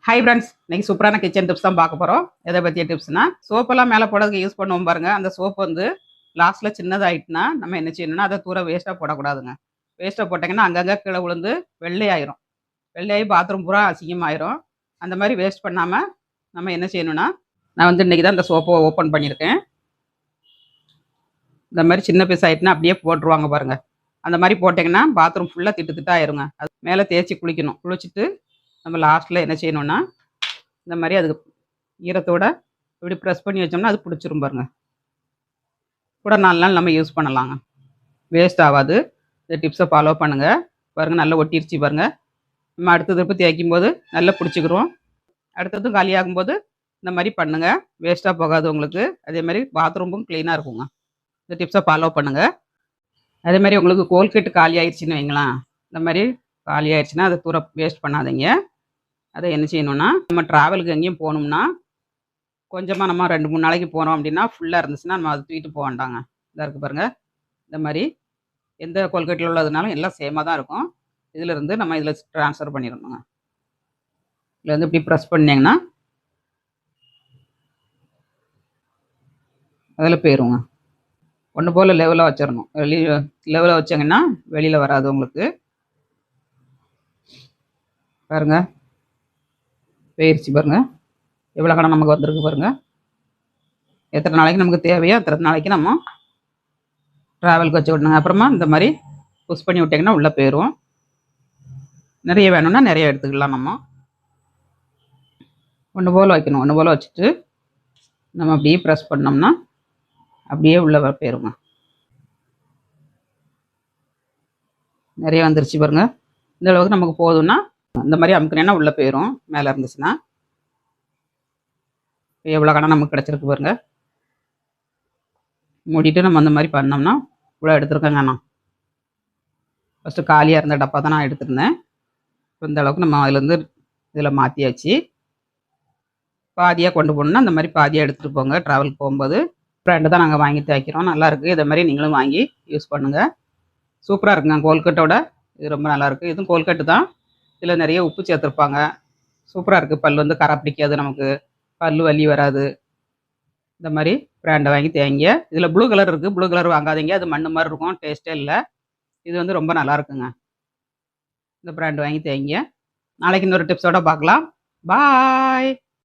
Hi friends, இன்னைக்கு சூப்பரான kitchen tips தான் பார்க்க போகிறோம். எதை பற்றிய டிப்ஸ்னா, சோப்பெல்லாம் மேலே போடுறதுக்கு யூஸ் பண்ணுவோம் பாருங்க. அந்த சோப்பு வந்து லாஸ்ட்டில் சின்னதாகிட்டுனா நம்ம என்ன செய்யணும்னா, அதை தூர வேஸ்ட்டாக போடக்கூடாதுங்க. வேஸ்ட்டாக போட்டிங்கன்னா அங்கங்கே கீழே விழுந்து வெள்ளையாயிரும். வெள்ளையாகி பாத்ரூம் பூரா அசிங்கமாயிரும். அந்த மாதிரி வேஸ்ட் பண்ணாமல் நம்ம என்ன செய்யணும்னா, நான் வந்து இன்றைக்கி தான் இந்த சோப்பை ஓப்பன் பண்ணியிருக்கேன். இந்த மாதிரி சின்ன பீஸ் ஆகிட்டுனா அப்படியே போட்டுருவாங்க பாருங்கள். அந்த மாதிரி போட்டிங்கன்னா பாத்ரூம் ஃபுல்லாக திட்டு திட்டாயிருங்க. அது மேலே தேய்ச்சி குளிக்கணும். குளிச்சுட்டு நம்ம லாஸ்ட்டில் என்ன செய்யணும்னா, இந்த மாதிரி அதுக்கு ஈரத்தோட இப்படி ப்ரெஸ் பண்ணி வச்சோம்னா அது பிடிச்சிரும் பாருங்க. கூட 4 நாள் நம்ம யூஸ் பண்ணலாங்க. வேஸ்ட் ஆகாது. இந்த டிப்ஸை ஃபாலோ பண்ணுங்கள். பாருங்கள், நல்லா ஒட்டிருச்சு பாருங்கள். நம்ம அடுத்த திருப்பி தேய்க்கும் போது நல்லா பிடிச்சிக்கிறோம். அடுத்ததும் காலியாகும்போது இந்த மாதிரி பண்ணுங்கள். வேஸ்ட்டாக போகாது உங்களுக்கு. அதே மாதிரி பாத்ரூமும் க்ளீனாக இருக்குங்க. இந்த டிப்ஸை ஃபாலோ பண்ணுங்கள். அதே மாதிரி உங்களுக்கு கோல்கேட் காலி ஆயிடுச்சுன்னு வைங்களேன். இந்த மாதிரி காலி ஆயிடுச்சுன்னா அதை தூர வேஸ்ட் பண்ணாதீங்க. அதை என்ன செய்யணும்னா, நம்ம ட்ராவலுக்கு எங்கேயும் போகணும்னா கொஞ்சமாக நம்ம 2-3 நாளைக்கு போகிறோம் அப்படின்னா ஃபுல்லாக இருந்துச்சுன்னா நம்ம அதை தூக்கிட்டு போக வேண்டாங்க. இதாக இருக்குது பாருங்கள். இந்த மாதிரி எந்த கோல்கேட்டில் உள்ளதுனாலும் எல்லாம் சேமாக தான் இருக்கும். இதிலிருந்து நம்ம இதில் ட்ரான்ஸ்ஃபர் பண்ணிடணுங்க. இதில் வந்து இப்படி ப்ரெஸ் பண்ணிங்கன்னா அதில் போயிருங்க. ஒன்று போல் லெவலாக வச்சிடணும். லெவலாக வச்சிங்கன்னா வெளியில் வராது உங்களுக்கு. பாருங்கள், போயிடுச்சு பாருங்கள். எவ்வளோ கணம் நமக்கு வந்திருக்கு பாருங்கள். எத்தனை நாளைக்கு நமக்கு தேவையோ அத்தனை நாளைக்கு நம்ம ட்ராவலுக்கு வச்சு விடணுங்க. அப்புறமா இந்த மாதிரி புஷ் பண்ணி விட்டிங்கன்னா உள்ளே போயிடும். நிறைய வேணும்னா நிறைய எடுத்துக்கலாம். நம்ம ஒன்று போல் வைக்கணும். ஒன்று போல் வச்சுட்டு நம்ம அப்படியே ப்ரெஸ் பண்ணோம்னா அப்படியே உள்ளே போயிருங்க. நிறைய வந்துருச்சு பாருங்கள். இந்த அளவுக்கு நமக்கு போதும்னா இந்த மாதிரி அமுக்குனேன்னா உள்ளே போயிடும். மேலே இருந்துச்சுன்னா எவ்வளோ கணம் நமக்கு கிடச்சிருக்கு பாருங்கள். மூடிட்டு நம்ம அந்த மாதிரி பண்ணோம்னா இவ்வளோ எடுத்துருக்கேங்க. நான் ஃபஸ்ட்டு காலியாக இருந்த டப்பா தான் நான் எடுத்துருந்தேன். இப்போ இந்த அளவுக்கு நம்ம அதுலேருந்து இதில் மாற்றியாச்சு. பாதியாக கொண்டு போகணுன்னா அந்த மாதிரி பாதியாக எடுத்துகிட்டு போங்க. ட்ராவலுக்கு போகும்போது பிராண்டு தான் நாங்கள் வாங்கி தேய்க்கிறோம். நல்லாயிருக்கு. இதை மாதிரி நீங்களும் வாங்கி யூஸ் பண்ணுங்கள். சூப்பராக இருக்குங்க. கோல்கட்டோட இது ரொம்ப நல்லாயிருக்கு. இதுவும் கோல்கட்டு தான். இதில் நிறைய உப்பு சேர்த்துருப்பாங்க. சூப்பராக இருக்குது. பல் வந்து கரை பிடிக்காது. நமக்கு பல் வலி வராது. இந்த மாதிரி பிராண்டை வாங்கி தேய்ங்க. இதில் ப்ளூ கலர் இருக்குது. ப்ளூ கலர் வாங்காதீங்க. அது மண்ணு மாதிரி இருக்கும். டேஸ்ட்டே இல்லை. இது வந்து ரொம்ப நல்லா இருக்குங்க. இந்த பிராண்ட் வாங்கி தேய்ங்க. நாளைக்கு இன்னொரு டிப்ஸோட பார்க்கலாம். பாய்.